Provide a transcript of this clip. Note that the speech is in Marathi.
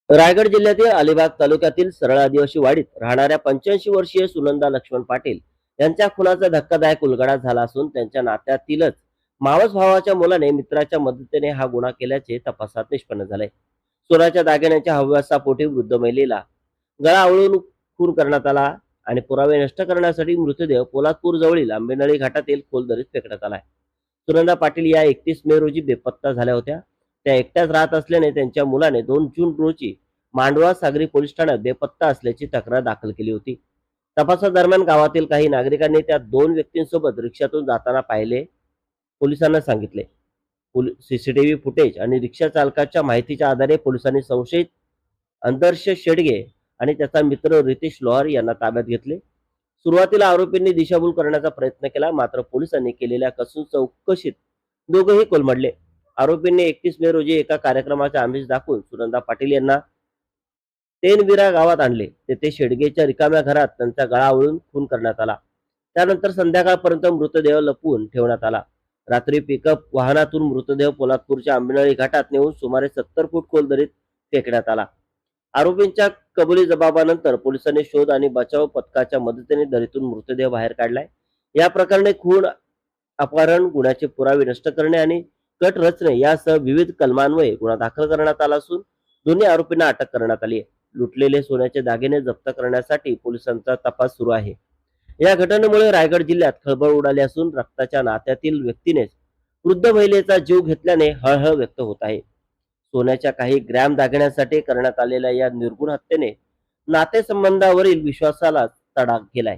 रायगड जिल्ह्यातील अलिबाग तालुक्यातील सरळ आदिवासी वाडीत राहणाऱ्या 85 वर्षीय सुनंदा लक्ष्मण पाटील यांच्या खुनाचा धक्कादायक उलगडा झाला असून त्यांच्या नात्यातीलच मावस भावाच्या मुलाने मित्राच्या मदतीने हा गुन्हा केल्याचे तपासात निष्पन्न झाले। सोन्याच्या दागिन्यांच्या हव्यासापोटी वृद्ध महिलेला गळा आवळून खून करण्यात आला आणि पुरावे नष्ट करण्यासाठी मृतदेह पोलादपूर जवळील आंबेनळी घाटातील खोल दरीत फेकण्यात आला। सुनंदा पाटील या 31 मे रोजी बेपत्ता झाल्या होत्या। त्या एकट्याच राहत असल्याने त्यांच्या मुलाने 2 जून रोजी मांडवा सागरी पोलीस ठाण्यात बेपत्ता असल्याची तक्रार दाखल केली होती। तपासादरम्यान गावातील काही नागरिकांनी त्या 2 व्यक्तींसोबत रिक्षातून जाताना पाहिले पोलिसांना सांगितले। सीसीटीव्ही फुटेज आणि रिक्षा चालकाच्या माहितीच्या आधारे पोलिसांनी संशयित अंतर्श शेडगे आणि त्याचा मित्र रितेश लोहार यांना ताब्यात घेतले। सुरुवातीला आरोपींनी दिशाभूल करण्याचा प्रयत्न केला, मात्र पोलिसांनी केलेल्या कसून चौकशीत दोघेही कोलमडले। आरोपींनी 31 मे रोजी एका कार्यक्रमाचे आमिष दाखवून सुनंदा पाटील यांना तेनविरा गावात आणले। तेथे शेडगेच्या रिकाम्या घरात त्यांचा गळा आवळून खून करण्यात आला। त्यानंतर संध्याकाळपर्यंत मृतदेह लपवून ठेवण्यात आला। रात्री पिकअप वाहनातून मृतदेह पोलादपूरच्या आंबेनळी घाटात नेऊन सुमारे 70 फूट खोल दरीत फेकण्यात आला। आरोपींच्या कबुली जबाबानंतर पोलिसांनी शोध आणि बचाव पथकाच्या मदतीने दरीतून मृतदेह बाहेर काढलाय। या प्रकरणी खून, अपहरण, गुन्ह्याचे पुरावे नष्ट करणे आणि कट रचणे यासह विविध कलमान्वये गुन्हा दाखल करण्यात आला असून दोन्ही आरोपींना अटक करण्यात आली आहे। लुटलेले सोन्याचे दागिने जप्त करण्यासाठी पोलिसांचा तपास सुरू आहे। या घटनेमुळे रायगड जिल्ह्यात खळबळ उडाली असून रक्ताच्या नात्यातील व्यक्तीनेच वृद्ध महिलेचा जीव घेतल्याने हळहळ व्यक्त होत आहे। सोन्याच्या काही ग्रॅम दागिन्यांसाठी करण्यात आलेल्या या निर्घृण हत्येने नातेसंबंधावरील विश्वासाला तडा गेलाय।